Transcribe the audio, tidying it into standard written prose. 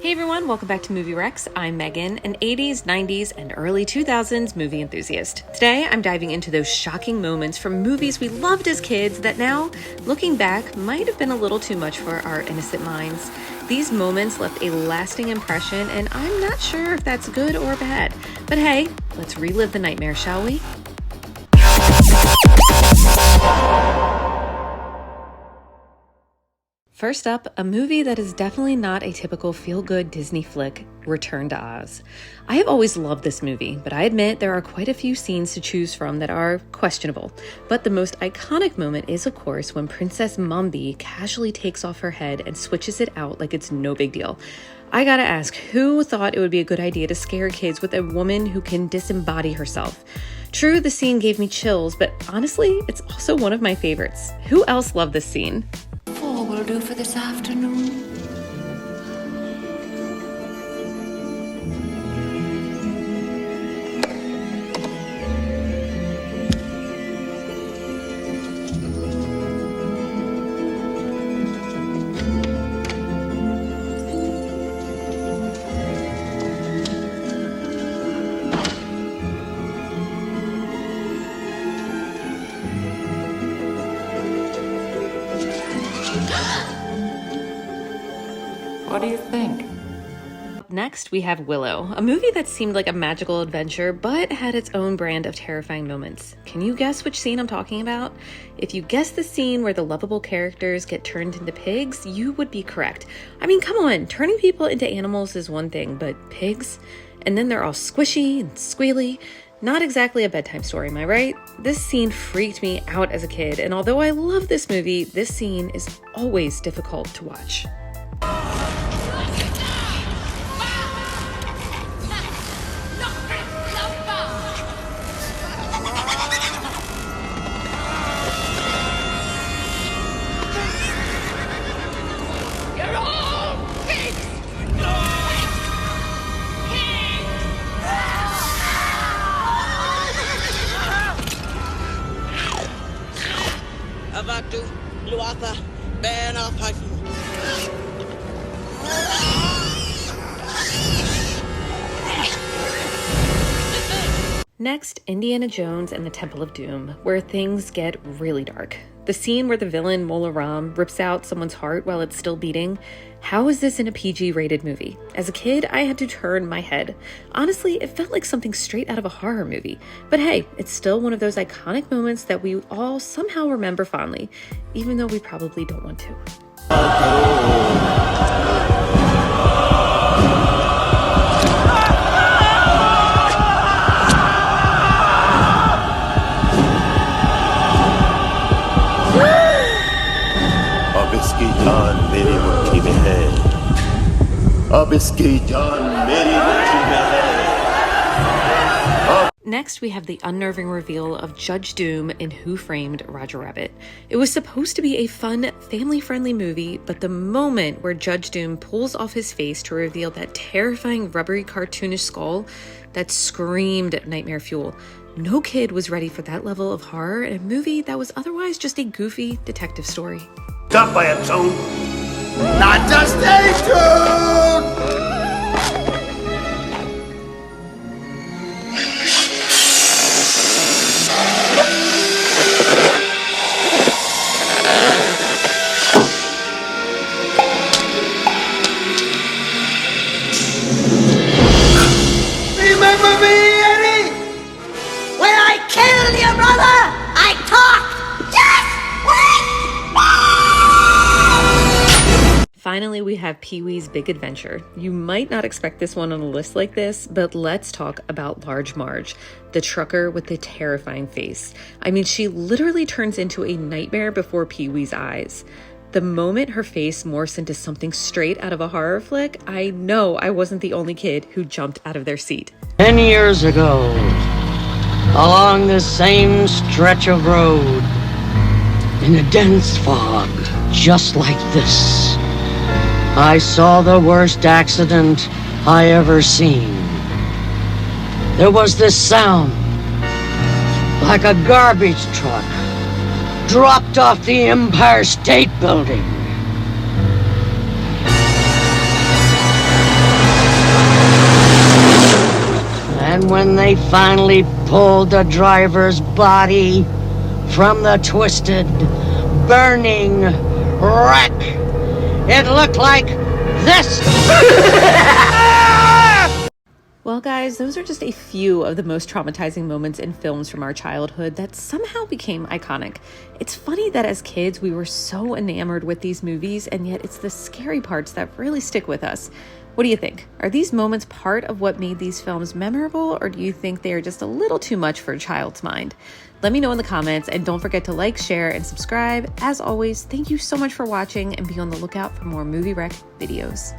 Hey everyone, welcome back to Movie Rex. I'm Megan, an 80s, 90s, and early 2000s movie enthusiast. Today, I'm diving into those shocking moments from movies we loved as kids that now, looking back, might have been a little too much for our innocent minds. These moments left a lasting impression, and I'm not sure if that's good or bad. But hey, let's relive the nightmare, shall we? First up, a movie that is definitely not a typical feel-good Disney flick, Return to Oz. I have always loved this movie, but I admit there are quite a few scenes to choose from that are questionable. But the most iconic moment is, of course, when Princess Mombi casually takes off her head and switches it out like it's no big deal. I gotta ask, who thought it would be a good idea to scare kids with a woman who can disembody herself? True, the scene gave me chills, but honestly, it's also one of my favorites. Who else loved this scene? Four will do for this afternoon. What do you think? Next, we have Willow, a movie that seemed like a magical adventure, but had its own brand of terrifying moments. Can you guess which scene I'm talking about? If you guess the scene where the lovable characters get turned into pigs, you would be correct. I mean, come on, turning people into animals is one thing, but pigs? And then they're all squishy and squealy. Not exactly a bedtime story, am I right? This scene freaked me out as a kid, and although I love this movie, this scene is always difficult to watch. Next, Indiana Jones and the Temple of Doom, where things get really dark. The scene where the villain, Mola Ram, rips out someone's heart while it's still beating. How is this in a PG-rated movie? As a kid, I had to turn my head. Honestly, it felt like something straight out of a horror movie. But hey, it's still one of those iconic moments that we all somehow remember fondly, even though we probably don't want to. Next, we have the unnerving reveal of Judge Doom in Who Framed Roger Rabbit. It was supposed to be a fun, family-friendly movie, but the moment where Judge Doom pulls off his face to reveal that terrifying rubbery cartoonish skull, that screamed nightmare fuel. No kid was ready for that level of horror in a movie that was otherwise just a goofy detective story. Stop by a tune. Not just a tune! Remember me, Eddie? When I killed your brother, I talked! Just wait! Finally, we have Pee-wee's Big Adventure. You might not expect this one on a list like this, but let's talk about Large Marge, the trucker with the terrifying face. I mean, she literally turns into a nightmare before Pee-wee's eyes. The moment her face morphs into something straight out of a horror flick, I know I wasn't the only kid who jumped out of their seat. 10 years ago, along this same stretch of road, in a dense fog, just like this, I saw the worst accident I ever seen. There was this sound, like a garbage truck dropped off the Empire State Building. And when they finally pulled the driver's body from the twisted, burning wreck, it looked like this. Well, guys, those are just a few of the most traumatizing moments in films from our childhood that somehow became iconic. It's funny that as kids, we were so enamored with these movies, and yet it's the scary parts that really stick with us. What do you think? Are these moments part of what made these films memorable, or do you think they are just a little too much for a child's mind? Let me know in the comments, and don't forget to like, share, and subscribe. As always, thank you so much for watching, and be on the lookout for more Movie Rec videos.